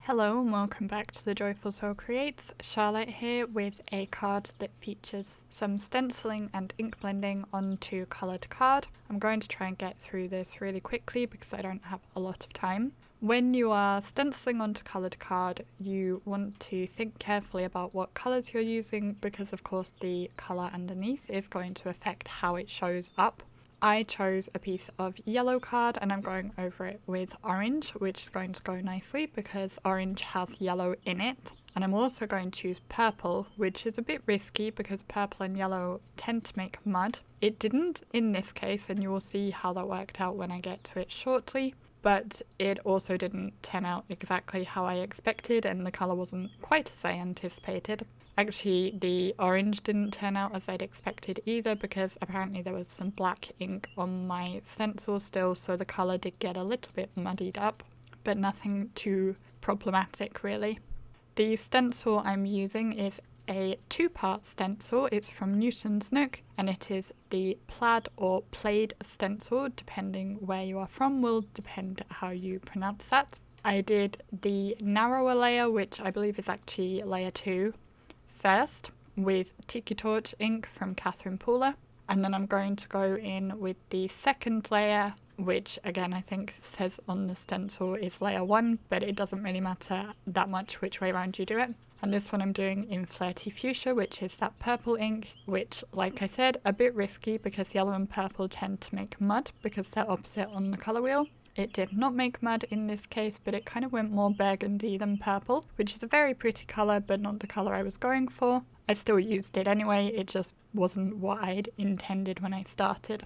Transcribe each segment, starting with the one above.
Hello and welcome back to the Joyful Soul Creates. Charlotte here with a card that features some stenciling and ink blending onto coloured card. I'm going to try and get through this really quickly because I don't have a lot of time. When you are stenciling onto coloured card, you want to think carefully about what colours you're using because of course the colour underneath is going to affect how it shows up. I chose a piece of yellow card and I'm going over it with orange, which is going to go nicely because orange has yellow in it. And I'm also going to use purple, which is a bit risky because purple and yellow tend to make mud. It didn't in this case, and you will see how that worked out when I get to it shortly. But it also didn't turn out exactly how I expected, and the colour wasn't quite as I anticipated. Actually, the orange didn't turn out as I'd expected either because apparently there was some black ink on my stencil still, so the colour did get a little bit muddied up, but nothing too problematic really. The stencil I'm using is a two-part stencil. It's from Newton's Nook and it is the Plaid or Plaid stencil, depending where you are from will depend how you pronounce that. I did the narrower layer, which I believe is actually layer 2, first with Tiki torch ink from Catherine Pooler, and then I'm going to go in with the second layer, which again I think says on the stencil is layer 1, but it doesn't really matter that much which way around you do it. And this one I'm doing in Flirty Fuchsia, which is that purple ink, which, like I said, a bit risky because yellow and purple tend to make mud because they're opposite on the colour wheel. It did not make mud in this case, but it kind of went more burgundy than purple, which is a very pretty colour, but not the colour I was going for. I still used it anyway, it just wasn't what I'd intended when I started.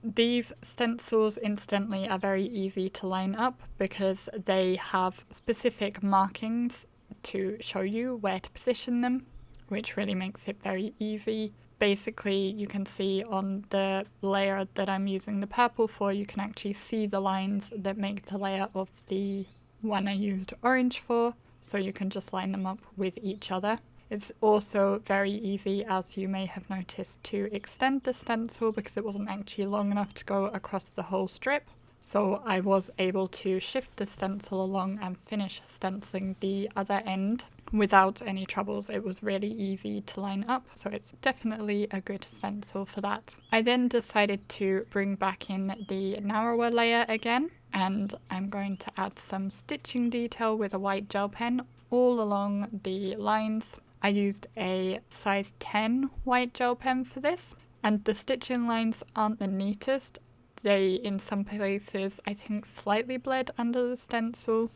These stencils, incidentally, are very easy to line up because they have specific markings to show you where to position them, which really makes it very easy. Basically, you can see on the layer that I'm using the purple for, you can actually see the lines that make the layer of the one I used orange for, so you can just line them up with each other. It's also very easy, as you may have noticed, to extend the stencil because it wasn't actually long enough to go across the whole strip. So I was able to shift the stencil along and finish stenciling the other end without any troubles. It was really easy to line up, so it's definitely a good stencil for that. I then decided to bring back in the narrower layer again, and I'm going to add some stitching detail with a white gel pen all along the lines. I used a size 10 white gel pen for this, and the stitching lines aren't the neatest. They, in some places, I think slightly bled under the stencil,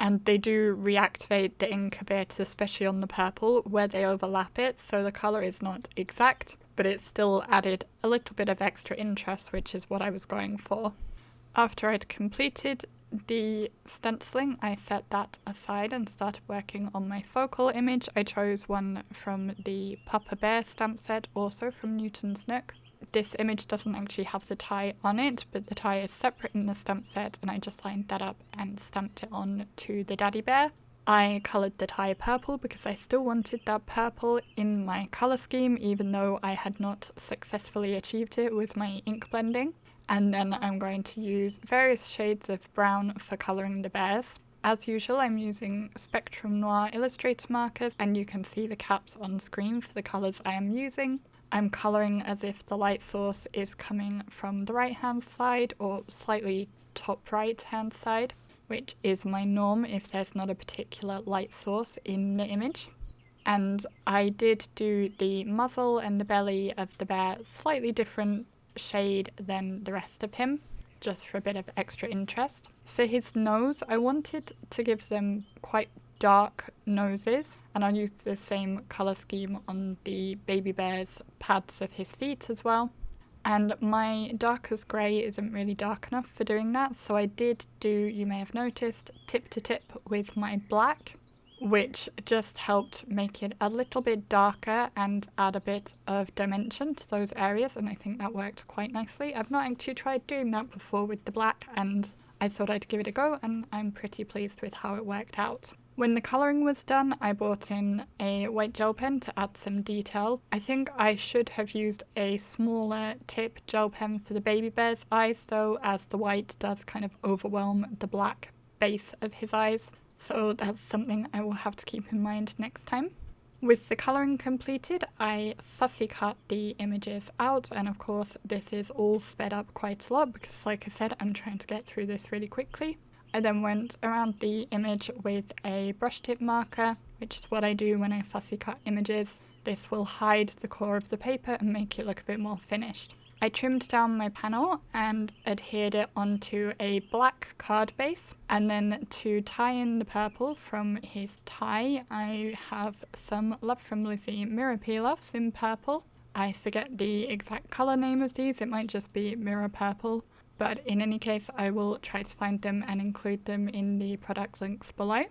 and they do reactivate the ink a bit, especially on the purple, where they overlap it, so the colour is not exact, but it still added a little bit of extra interest, which is what I was going for. After I'd completed the stenciling, I set that aside and started working on my focal image. I chose one from the Papa Bear stamp set, also from Newton's Nook. This image doesn't actually have the tie on it, but the tie is separate in the stamp set, and I just lined that up and stamped it on to the daddy bear. I coloured the tie purple because I still wanted that purple in my colour scheme, even though I had not successfully achieved it with my ink blending. And then I'm going to use various shades of brown for colouring the bears. As usual, I'm using Spectrum Noir Illustrator markers, and you can see the caps on screen for the colours I am using. I'm colouring as if the light source is coming from the right hand side or slightly top right hand side, which is my norm if there's not a particular light source in the image. And I did do the muzzle and the belly of the bear slightly different shade than the rest of him, just for a bit of extra interest. For his nose, I wanted to give them quite dark noses, and I'll use the same colour scheme on the baby bear's pads of his feet as well. And my darkest grey isn't really dark enough for doing that, so I did do, you may have noticed, tip to tip with my black, which just helped make it a little bit darker and add a bit of dimension to those areas, and I think that worked quite nicely. I've not actually tried doing that before with the black, and I thought I'd give it a go, and I'm pretty pleased with how it worked out. When the colouring was done, I brought in a white gel pen to add some detail. I think I should have used a smaller tip gel pen for the baby bear's eyes though, as the white does kind of overwhelm the black base of his eyes. so that's something I will have to keep in mind next time. With the colouring completed, I fussy cut the images out, and of course this is all sped up quite a lot because, like I said, I'm trying to get through this really quickly. I then went around the image with a brush tip marker, which is what I do when I fussy cut images. This will hide the core of the paper and make it look a bit more finished. I trimmed down my panel and adhered it onto a black card base, and then to tie in the purple from his tie, I have some Love from Lizi mirror peel-offs in purple. I forget the exact colour name of these, it might just be mirror purple, but in any case I will try to find them and include them in the product links below.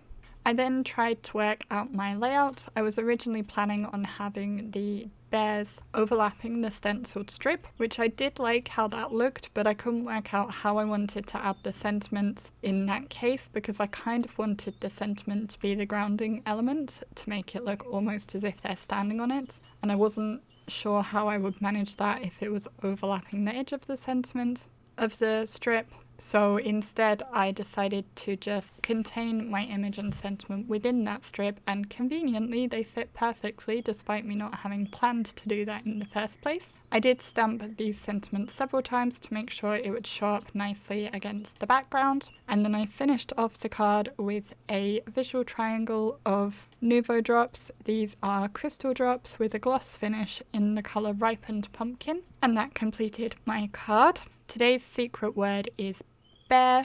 I then tried to work out my layout. I was originally planning on having the bears overlapping the stenciled strip, which I did like how that looked, but I couldn't work out how I wanted to add the sentiments in that case because I kind of wanted the sentiment to be the grounding element to make it look almost as if they're standing on it, and I wasn't sure how I would manage that if it was overlapping the edge of the sentiment of the strip. So instead I decided to just contain my image and sentiment within that strip, and conveniently they fit perfectly despite me not having planned to do that in the first place. I did stamp these sentiments several times to make sure it would show up nicely against the background, and then I finished off the card with a visual triangle of Nouveau drops. These are crystal drops with a gloss finish in the colour Ripened Pumpkin, and that completed my card. Today's secret word is bear,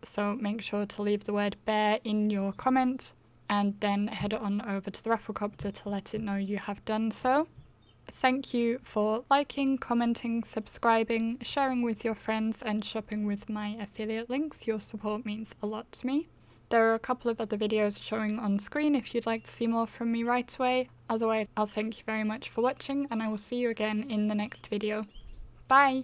so make sure to leave the word bear in your comment and then head on over to the Rafflecopter to let it know you have done so. Thank you for liking, commenting, subscribing, sharing with your friends and shopping with my affiliate links. Your support means a lot to me. There are a couple of other videos showing on screen if you'd like to see more from me right away. Otherwise, I'll thank you very much for watching and I will see you again in the next video. Bye!